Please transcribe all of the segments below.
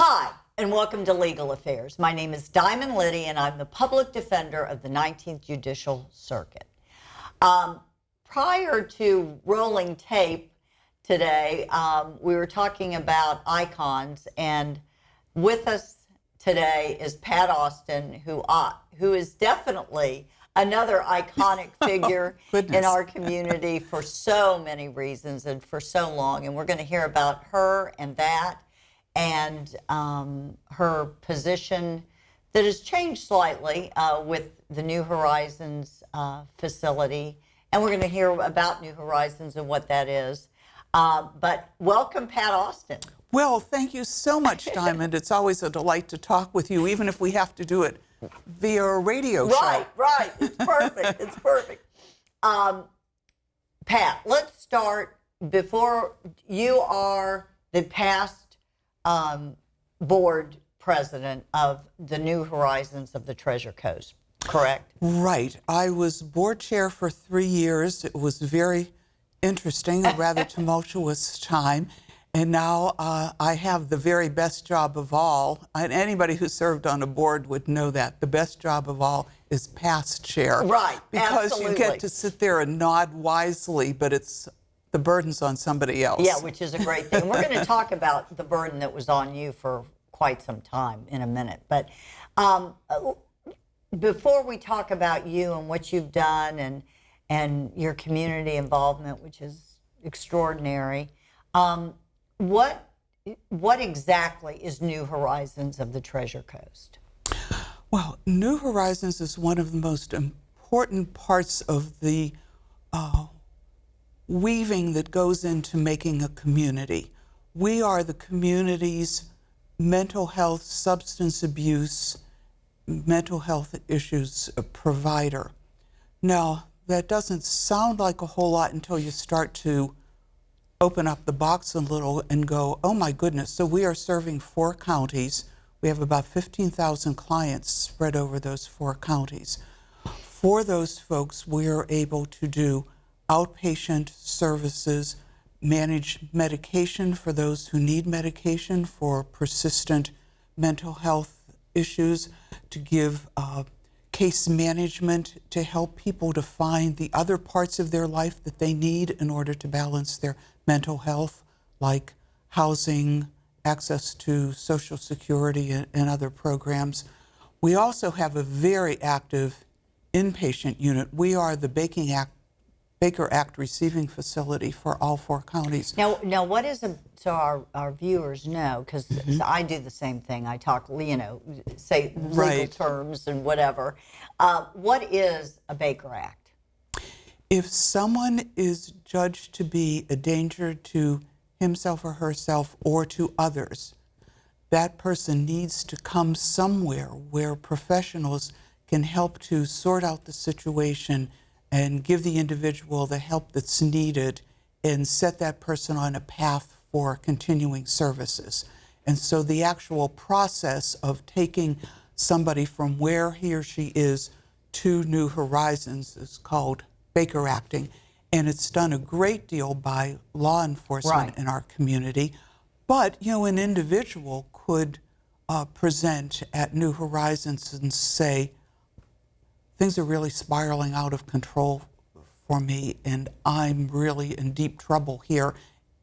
Hi, and welcome to Legal Affairs. My name is Diamond Liddy, and I'm the public defender of the 19th Judicial Circuit. Prior to rolling tape today, we were talking about icons, and with us today is Pat Austin, who is definitely another iconic figure in our community for so many reasons and for so long. And we're going to hear about her and that, and her position that has changed slightly with the New Horizons facility. And we're going to hear about New Horizons and what that is. But welcome, Pat Austin. Well, thank you so much, Diamond. It's always a delight to talk with you, even if we have to do it via a radio show. Right. It's perfect. It's perfect. Pat, let's start before you are the past board president of the New Horizons of the Treasure Coast, correct? Right. I was board chair for 3 years. It was very interesting, a rather tumultuous time. And now I have the very best job of all. And anybody who served on a board would know that. The best job of all is past chair. Right, because absolutely. you get to sit there and nod wisely, but the burden's on somebody else. Yeah, which is a great thing. We're going to talk about the burden that was on you for quite some time in a minute. But before we talk about you and what you've done and your community involvement, which is extraordinary, what exactly is New Horizons of the Treasure Coast? Well, New Horizons is one of the most important parts of the weaving that goes into making a community. We are the community's mental health, substance abuse, mental health issues provider. Now, that doesn't sound like a whole lot until you start to open up the box a little and go, oh my goodness, so we are serving 4 counties. We have about 15,000 clients spread over those 4 counties. For those folks, we are able to do outpatient services, manage medication for those who need medication for persistent mental health issues, to give case management to help people to find the other parts of their life that they need in order to balance their mental health, like housing, access to Social Security and other programs. We also have a very active inpatient unit. We are the Baker Act receiving facility for all 4 counties. Now what is so our viewers know, because I do the same thing. I talk, say legal terms and whatever. What is a Baker Act? If someone is judged to be a danger to himself or herself or to others, that person needs to come somewhere where professionals can help to sort out the situation and give the individual the help that's needed and set that person on a path for continuing services. And so the actual process of taking somebody from where he or she is to New Horizons is called Baker Acting, and it's done a great deal by law enforcement in our community. But, an individual could present at New Horizons and say, things are really spiraling out of control for me, and I'm really in deep trouble here,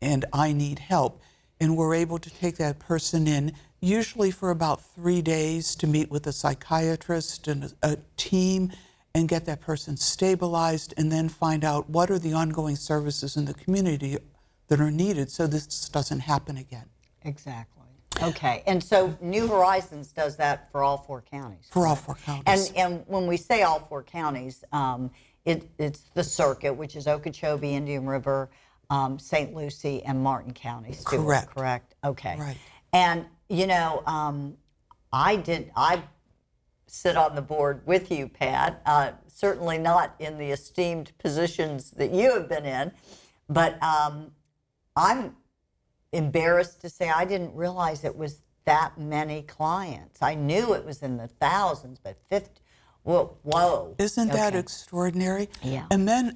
and I need help. And we're able to take that person in, usually for about 3 days, to meet with a psychiatrist and a team and get that person stabilized, and then find out what are the ongoing services in the community that are needed so this doesn't happen again. Exactly. Okay, and so New Horizons does that for all 4 counties. For all 4 counties. And when we say all 4 counties, it's the circuit, which is Okeechobee, Indian River, St. Lucie, and Martin counties. Correct. Okay. Right. And I sit on the board with you, Pat. Certainly not in the esteemed positions that you have been in, but I'm embarrassed to say I didn't realize it was that many clients. I knew it was in the thousands, but 50, whoa. Isn't that extraordinary? Yeah. And then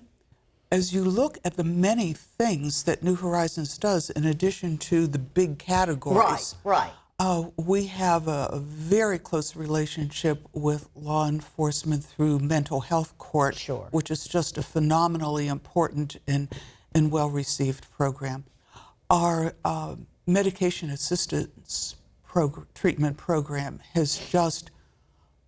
as you look at the many things that New Horizons does, in addition to the big categories, right. We have a very close relationship with law enforcement through mental health court, Sure. which is just a phenomenally important and well-received program. Our medication assistance treatment program has just,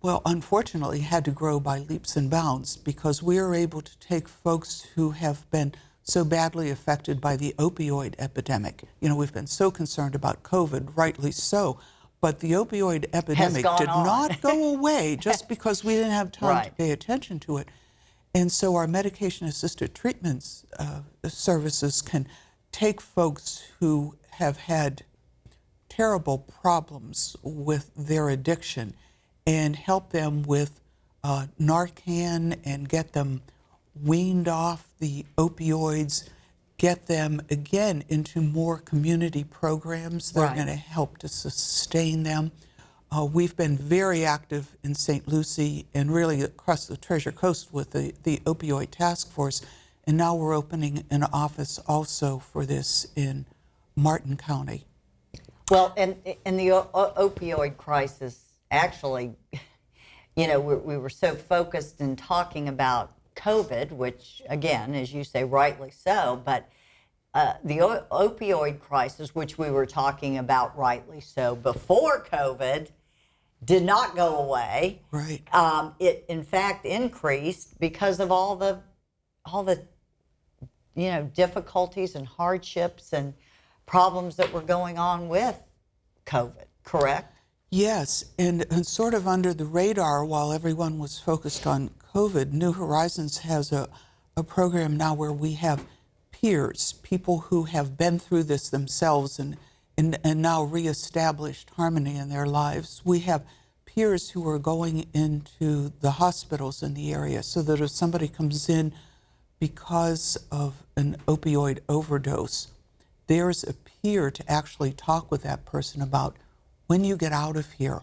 well, unfortunately, had to grow by leaps and bounds because we are able to take folks who have been so badly affected by the opioid epidemic. You know, we've been so concerned about COVID, rightly so, but the opioid epidemic gone did on. not go away just because we didn't have time to Right. pay attention to it. And so our medication-assisted treatments services can take folks who have had terrible problems with their addiction and help them with Narcan and get them weaned off the opioids, get them again into more community programs that are Right. going to help to sustain them. We've been very active in St. Lucie and really across the Treasure Coast with the opioid task force. And now we're opening an office also for this in Martin County. Well, and the opioid crisis, actually, you know, we were so focused in talking about COVID, which, again, as you say, rightly so, but the opioid crisis, which we were talking about rightly so before COVID, did not go away. Right. It, in fact, increased because of all the you know, difficulties and hardships and problems that were going on with COVID, correct? Yes, and sort of under the radar while everyone was focused on COVID, New Horizons has a program now where we have peers, people who have been through this themselves and now reestablished harmony in their lives. We have peers who are going into the hospitals in the area so that if somebody comes in because of an opioid overdose, there's a peer to actually talk with that person about when you get out of here,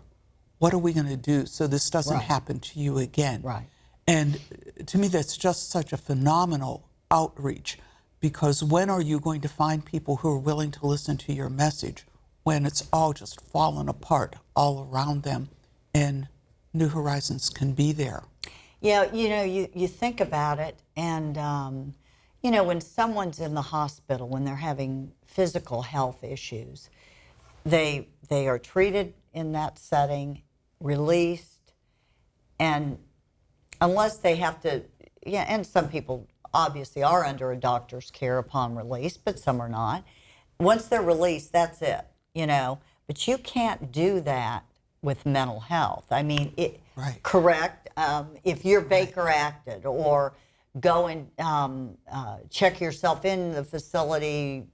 what are we going to do so this doesn't Right. happen to you again? Right. And to me, that's just such a phenomenal outreach because when are you going to find people who are willing to listen to your message when it's all just fallen apart all around them and New Horizons can be there? Yeah, you know, you think about it, and, you know, when someone's in the hospital, when they're having physical health issues, they are treated in that setting, released, and unless they have to, yeah, and some people obviously are under a doctor's care upon release, but some are not. Once they're released, that's it, you know, but you can't do that with mental health. I mean, Right. correct? If you're Baker acted or go and check yourself in the facility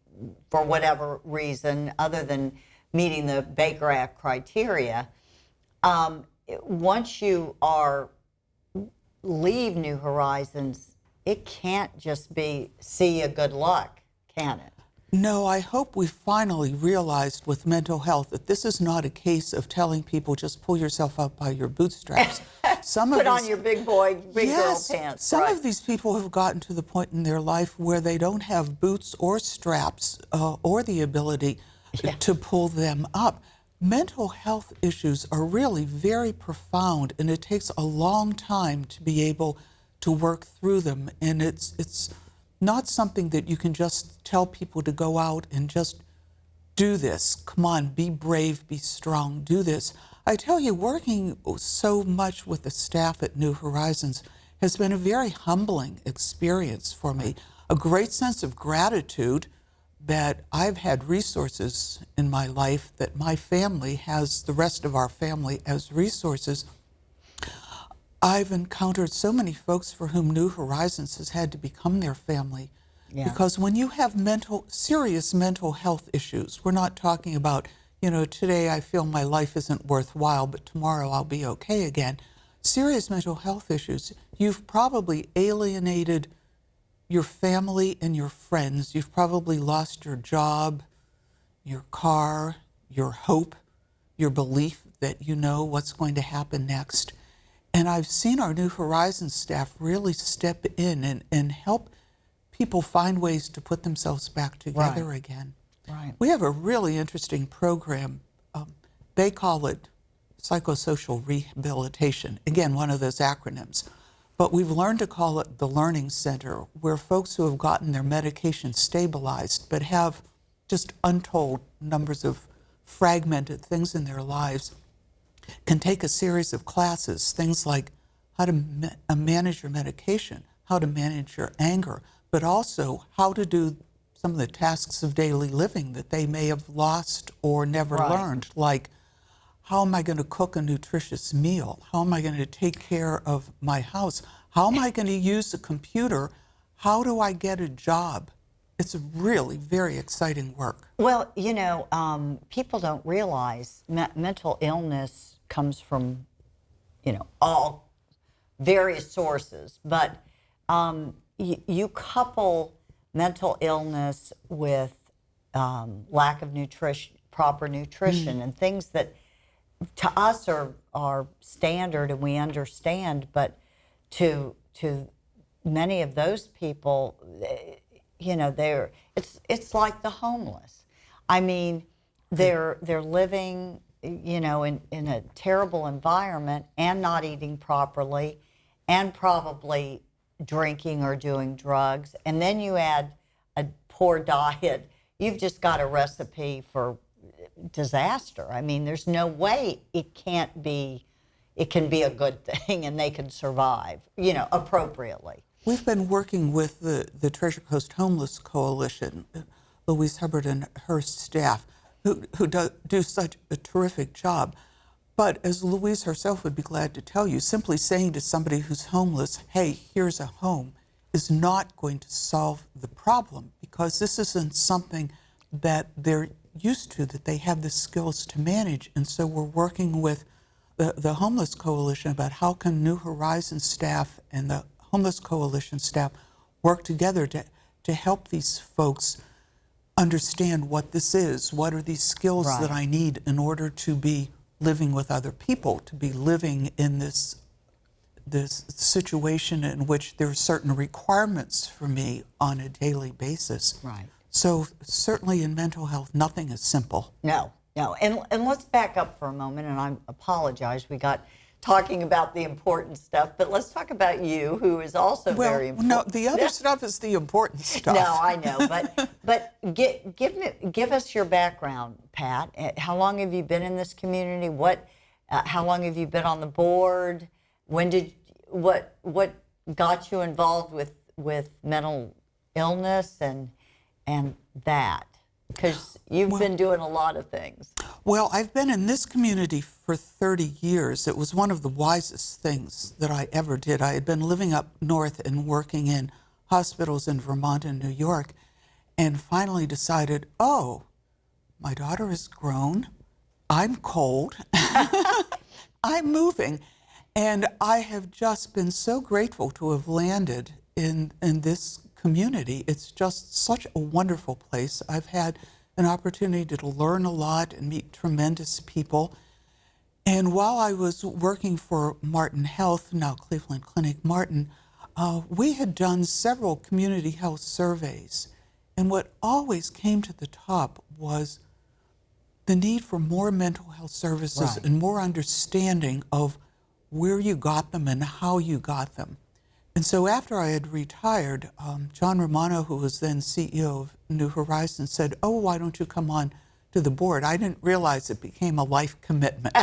for whatever reason other than meeting the Baker Act criteria, once you leave New Horizons, it can't just be see you, good luck, can it? No, I hope we finally realized with mental health that this is not a case of telling people just pull yourself up by your bootstraps. Put on your big girl pants. Some right. of these people have gotten to the point in their life where they don't have boots or straps or the ability to pull them up. Mental health issues are really very profound, and it takes a long time to be able to work through them. And it's not something that you can just tell people to go out and just do this. Come on, be brave, be strong, do this. I tell you, working so much with the staff at New Horizons has been a very humbling experience for me. A great sense of gratitude that I've had resources in my life, that my family has the rest of our family as resources. I've encountered so many folks for whom New Horizons has had to become their family. Yeah. Because when you have serious mental health issues, we're not talking about, you know, today I feel my life isn't worthwhile, but tomorrow I'll be okay again. Serious mental health issues, you've probably alienated your family and your friends. You've probably lost your job, your car, your hope, your belief that you know what's going to happen next. And I've seen our New Horizons staff really step in and help people find ways to put themselves back together again. Right. We have a really interesting program they call it Psychosocial Rehabilitation. Again, one of those acronyms. But we've learned to call it the Learning Center, where folks who have gotten their medication stabilized but have just untold numbers of fragmented things in their lives can take a series of classes, things like how to manage your medication, how to manage your anger, but also how to do some of the tasks of daily living that they may have lost or never Right. learned, like how am I going to cook a nutritious meal? How am I going to take care of my house? How am I going to use a computer? How do I get a job? It's really very exciting work. Well, you know, people don't realize mental illness comes from, you know, all various sources, but you couple mental illness with lack of nutrition, proper nutrition, and things that to us are standard and we understand, but to many of those people, you know, it's like the homeless. I mean, they're living, you know, in a terrible environment and not eating properly, and probably drinking or doing drugs, and then you add a poor diet. You've just got a recipe for disaster. I mean, there's no way it can be a good thing and they can survive, you know, appropriately. We've been working with the Treasure Coast Homeless Coalition, Louise Hubbard and her staff, who do such a terrific job. But as Louise herself would be glad to tell you, simply saying to somebody who's homeless, hey, here's a home, is not going to solve the problem, because this isn't something that they're used to, that they have the skills to manage. And so we're working with the Homeless Coalition about how can New Horizons staff and the Homeless Coalition staff work together to help these folks understand what this is, what are these skills Right. that I need in order to be living with other people, to be living in this situation in which there are certain requirements for me on a daily basis. Right. So certainly in mental health, nothing is simple. No. And let's back up for a moment, and I apologize. We got talking about the important stuff, but let's talk about you, who is also very important. No, the other stuff is the important stuff. No, I know, but give us your background, Pat. How long have you been in this community? How long have you been on the board? What got you involved with mental illness and that? Because you've been doing a lot of things. Well, I've been in this community for 30 years. It was one of the wisest things that I ever did. I had been living up north and working in hospitals in Vermont and New York, and finally decided, oh, my daughter is grown, I'm cold, I'm moving. And I have just been so grateful to have landed in this community. It's just such a wonderful place. I've had an opportunity to learn a lot and meet tremendous people. And while I was working for Martin Health, now Cleveland Clinic Martin, we had done several community health surveys. And what always came to the top was the need for more mental health services Right. and more understanding of where you got them and how you got them. And so after I had retired, John Romano, who was then CEO of New Horizons, said, oh, why don't you come on to the board? I didn't realize it became a life commitment.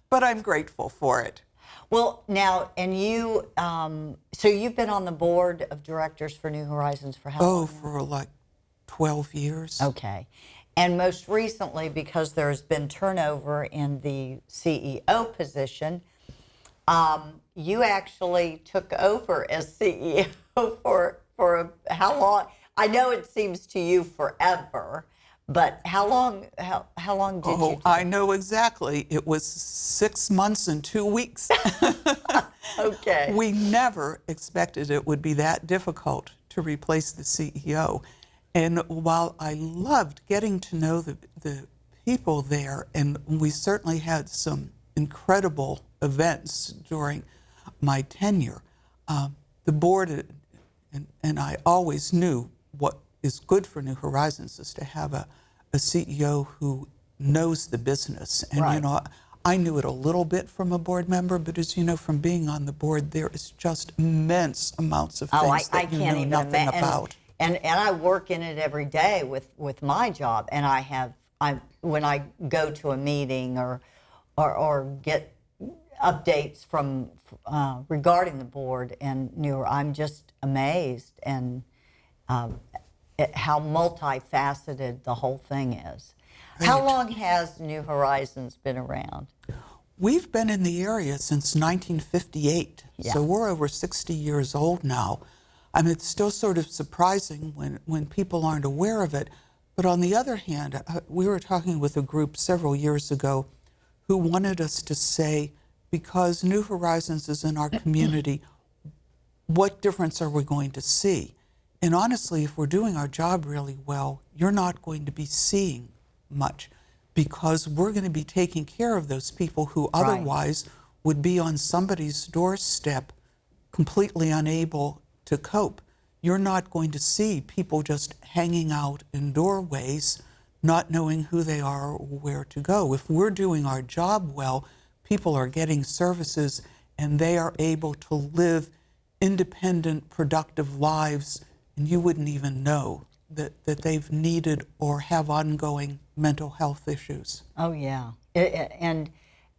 But I'm grateful for it. Well, now, and you, so you've been on the board of directors for New Horizons for how long? Oh, for like 12 years. Okay. And most recently, because there's been turnover in the CEO position, you actually took over as CEO for how long? I know it seems to you forever, but how long did you Oh, do? I know exactly. It was 6 months and 2 weeks. Okay. We never expected it would be that difficult to replace the CEO. And while I loved getting to know the people there, and we certainly had some incredible events during my tenure, the board and I always knew what is good for New Horizons is to have a CEO who knows the business. And, Right. I knew it a little bit from a board member, but as you know, from being on the board, there is just immense amounts of Oh, things I that you can't know even nothing imagine. about. And I work in it every day with my job, and when I go to a meeting or get updates from regarding the board and newer, I'm just amazed and at how multifaceted the whole thing is. How Right. long has New Horizons been around? We've been in the area since 1958, Yeah. so we're over 60 years old now. I mean, it's still sort of surprising when people aren't aware of it. But on the other hand, we were talking with a group several years ago who wanted us to say, because New Horizons is in our community, what difference are we going to see? And honestly, if we're doing our job really well, you're not going to be seeing much because we're going to be taking care of those people who Right. otherwise would be on somebody's doorstep completely unable to cope. You're not going to see people just hanging out in doorways, not knowing who they are or where to go. If we're doing our job well, people are getting services and they are able to live independent, productive lives, and you wouldn't even know that they've needed or have ongoing mental health issues. Oh, yeah. And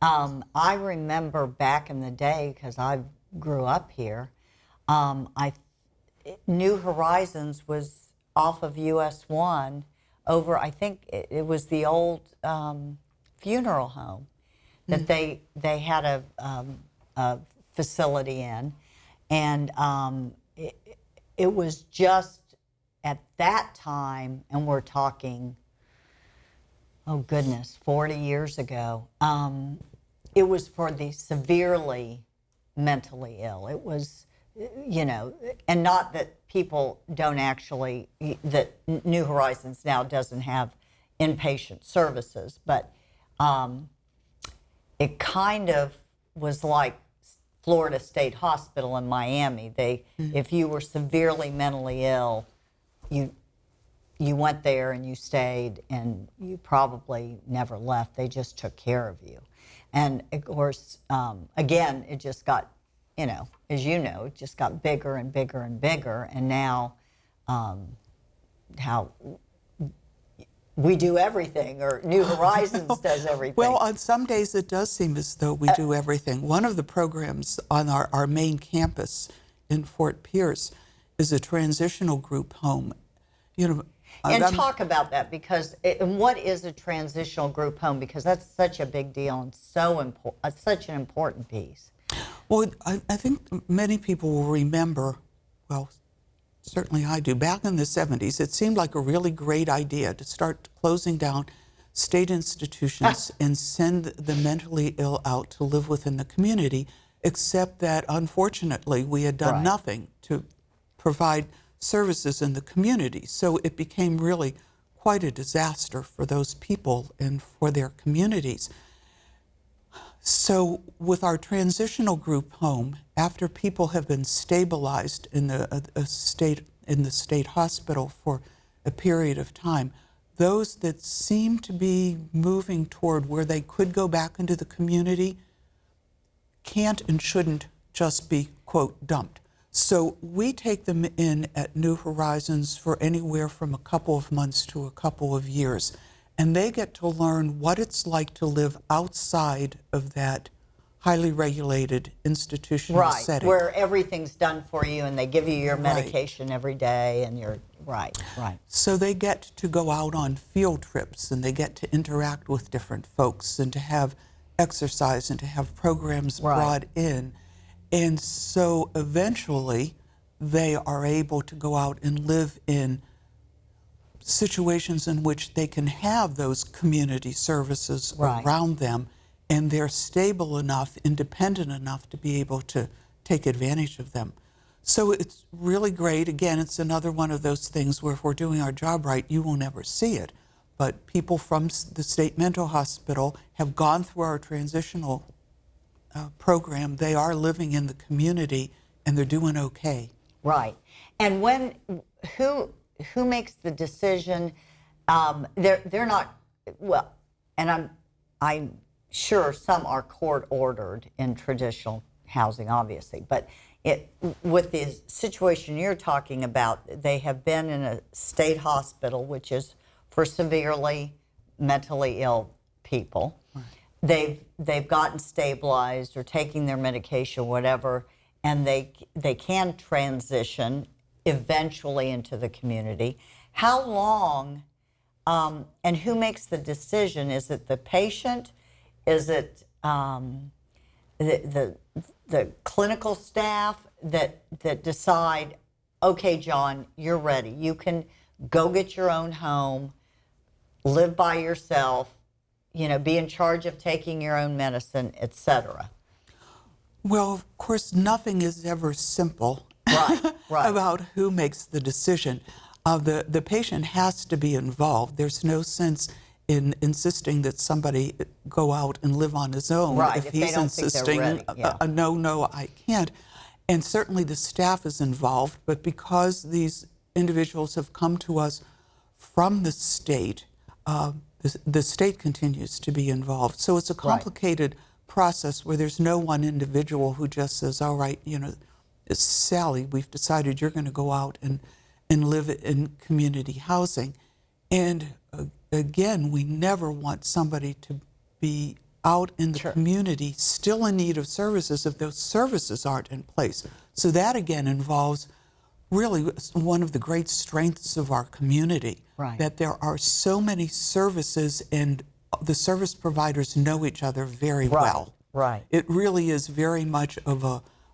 I remember back in the day, because I grew up here, New Horizons was off of US 1 over, I think it was the old funeral home that they had a facility in. And it was just at that time, and we're talking, oh goodness, 40 years ago, it was for the severely mentally ill. It was, and not that people don't actually, that New Horizons now doesn't have inpatient services, but it kind of was like Florida State Hospital in Miami. If you were severely mentally ill, you went there and you stayed, and you probably never left. They just took care of you. And of course, again, it just got, as you know, it just got bigger and bigger and bigger. And now, how we do everything, or New Horizons does everything. Well, on some days it does seem as though we do everything. One of the programs on our main campus in Fort Pierce is a transitional group home. And talk about that, because and what is a transitional group home? Because that's such a big deal and so important, such an important piece. Well, I think many people will remember, well, certainly I do, back in the 70s, it seemed like a really great idea to start closing down state institutions and send the mentally ill out to live within the community, except that unfortunately we had done Right. nothing to provide services in the community. So it became really quite a disaster for those people and for their communities. So with our transitional group home, after people have been stabilized in the state hospital for a period of time, those that seem to be moving toward where they could go back into the community can't and shouldn't just be, quote, dumped. So we take them in at New Horizons for anywhere from a couple of months to a couple of years. And they get to learn what it's like to live outside of that highly regulated institutional Right, setting. where everything's done for you and they give you your Right. medication every day, and you're, right. So they get to go out on field trips, and they get to interact with different folks, and to have exercise, and to have programs Right. brought in. And so eventually they are able to go out and live in situations in which they can have those community services Right. around them, and they're stable enough, independent enough to be able to take advantage of them. So it's really great. Again, it's another one of those things where if we're doing our job right, you will never see it. But people from the state mental hospital have gone through our transitional program. They are living in the community, and they're doing okay. Right. And who makes the decision? They're not, well, and I'm sure some are court ordered in traditional housing, obviously, but with the situation you're talking about, they have been in a state hospital, which is for severely mentally ill people. Right. They've gotten stabilized or taking their medication, whatever, and they can transition eventually into the community. How long, and who makes the decision? Is it the patient? Is it the clinical staff that decide, okay, John, you're ready. You can go get your own home, live by yourself, be in charge of taking your own medicine, etc. Well, of course, nothing is ever simple right. about who makes the decision. The patient has to be involved. There's no sense in insisting that somebody go out and live on his own if he's they don't insisting, think they're ready. Yeah. No, I can't. And certainly the staff is involved, but because these individuals have come to us from the state, the state continues to be involved. So it's a complicated process where there's no one individual who just says, all right, Sally, we've decided you're going to go out and live in community housing. And again, we never want somebody to be out in the community still in need of services if those services aren't in place. So that again involves really one of the great strengths of our community, that there are so many services and the service providers know each other very well. Right. It really is very much of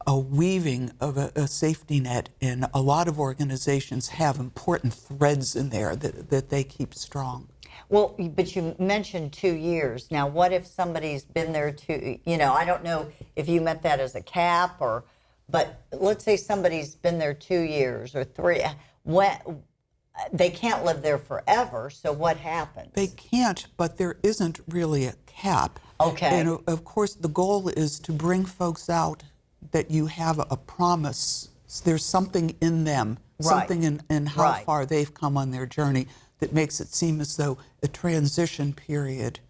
a weaving of a safety net, and a lot of organizations have important threads in there that they keep strong. Well, but you mentioned 2 years. Now, what if somebody's been there I don't know if you meant that as a cap but let's say somebody's been there 2 years or 3. They can't live there forever, so what happens? They can't, but there isn't really a cap. Okay. And of course, the goal is to bring folks out that you have a promise. There's something in them, something in how far they've come on their journey that makes it seem as though a transition period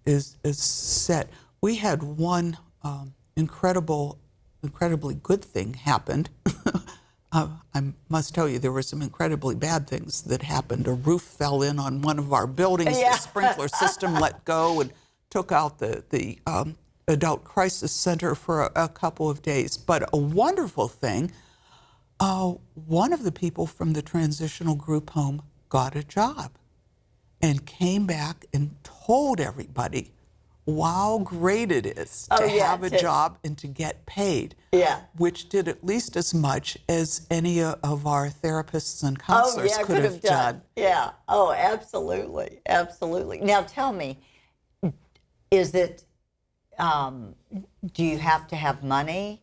is set. We had one incredibly good thing happened. I must tell you, there were some incredibly bad things that happened. A roof fell in on one of our buildings. The sprinkler system let go and took out the adult crisis center for a couple of days. But a wonderful thing, one of the people from the transitional group home got a job and came back and told everybody how great it is to have a job and to get paid, which did at least as much as any of our therapists and counselors could have done. Yeah, absolutely, absolutely. Now tell me, is it, do you have to have money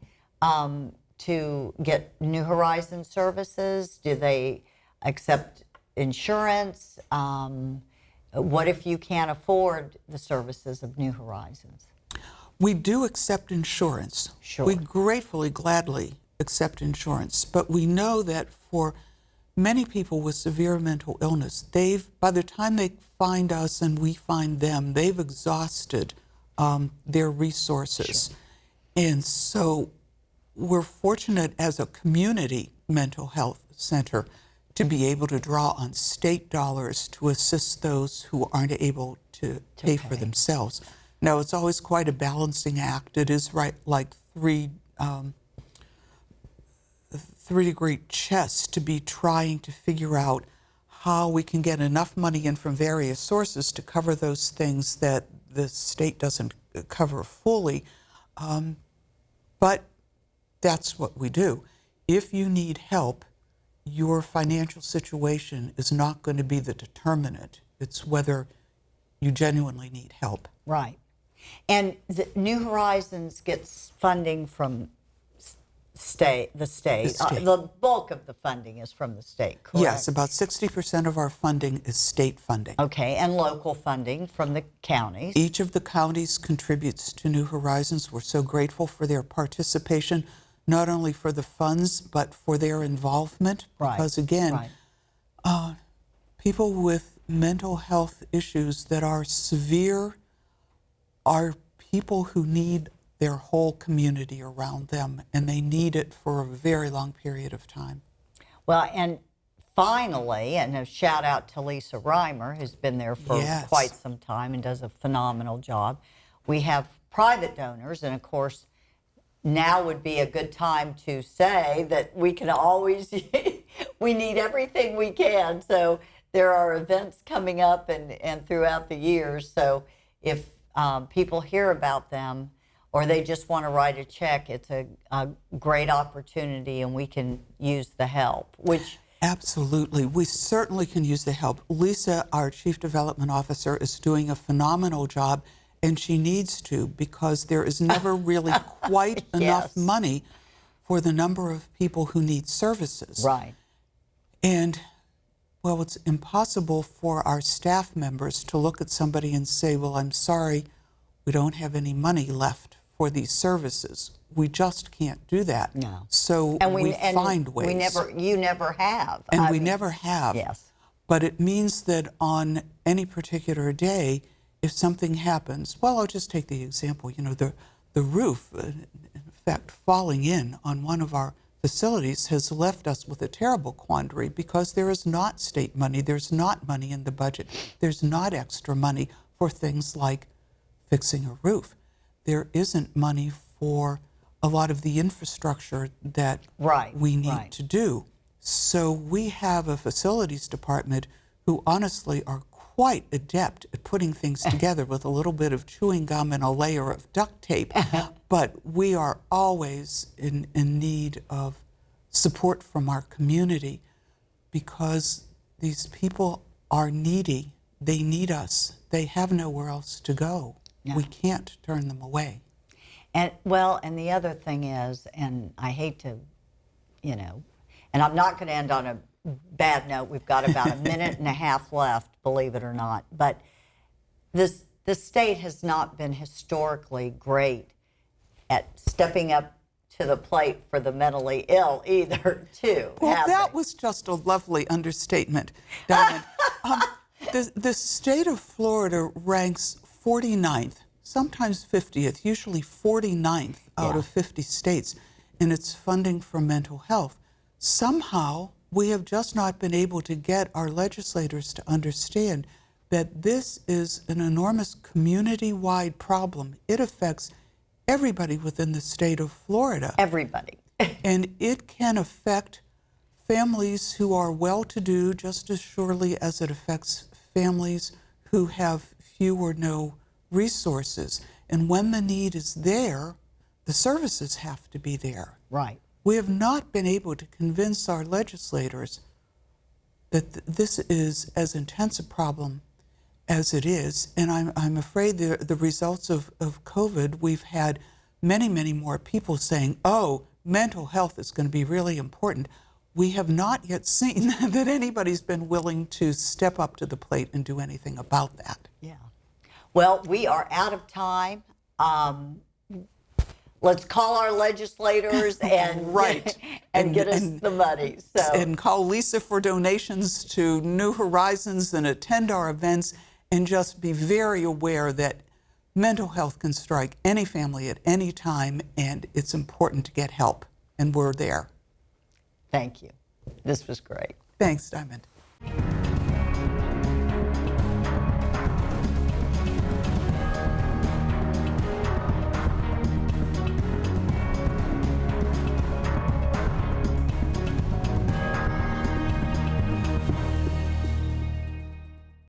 to get New Horizons services? Do they accept insurance? What if you can't afford the services of New Horizons? We do accept insurance. Sure. We gratefully, gladly accept insurance, but we know that for many people with severe mental illness, by the time they find us and we find them, they've exhausted their resources. Sure. And so we're fortunate as a community mental health center to be able to draw on state dollars to assist those who aren't able to pay for themselves. Now, it's always quite a balancing act. It is like three-degree chess to be trying to figure out how we can get enough money in from various sources to cover those things that the state doesn't cover fully. But that's what we do. If you need help, your financial situation is not going to be the determinant. It's whether you genuinely need help. Right. And the New Horizons gets funding from the state. The bulk of the funding is from the state, correct? Yes, about 60% of our funding is state funding. Okay, and local funding from the counties. Each of the counties contributes to New Horizons. We're so grateful for their participation, not only for the funds, but for their involvement. Because again, people with mental health issues that are severe are people who need their whole community around them, and they need it for a very long period of time. Well, and finally, and a shout out to Lisa Reimer, who's been there for Yes. quite some time and does a phenomenal job. We have private donors, and of course, now would be a good time to say that we can always, we need everything we can. So there are events coming up and throughout the years. So if people hear about them, or they just want to write a check, it's a great opportunity, and we can use the help, which... Absolutely. We certainly can use the help. Lisa, our Chief Development Officer, is doing a phenomenal job, and she needs to, because there is never really quite enough money for the number of people who need services. Right. And, well, it's impossible for our staff members to look at somebody and say, well, I'm sorry, we don't have any money left for these services. We just can't do that. No. So we find ways. You never have. And we never have. Yes. But it means that on any particular day, if something happens, well, I'll just take the example, the roof, in fact, falling in on one of our facilities has left us with a terrible quandary, because there is not state money, there's not money in the budget, there's not extra money for things like fixing a roof. There isn't money for a lot of the infrastructure that we need to do. So we have a facilities department who honestly are quite adept at putting things together with a little bit of chewing gum and a layer of duct tape. But we are always in need of support from our community, because these people are needy. They need us. They have nowhere else to go. Yeah. We can't turn them away. And the other thing is, and I hate to, and I'm not going to end on a bad note. We've got about a minute and a half left, believe it or not. But the state has not been historically great at stepping up to the plate for the mentally ill either, too. Well, that was just a lovely understatement, Diamond. The state of Florida ranks 49th, sometimes 50th, usually 49th out of 50 states in its funding for mental health. Somehow, we have just not been able to get our legislators to understand that this is an enormous community-wide problem. It affects everybody within the state of Florida. Everybody. And it can affect families who are well-to-do just as surely as it affects families who have few or no resources. And when the need is there, the services have to be there. Right. We have not been able to convince our legislators that this is as intense a problem as it is. And I'm afraid the results of COVID, we've had many, many more people saying, oh, mental health is going to be really important. We have not yet seen that anybody's been willing to step up to the plate and do anything about that. Yeah. Well, we are out of time. Let's call our legislators and get us the money. So. And call Lisa for donations to New Horizons and attend our events, and just be very aware that mental health can strike any family at any time, and it's important to get help, and we're there. Thank you. This was great. Thanks, Diamond.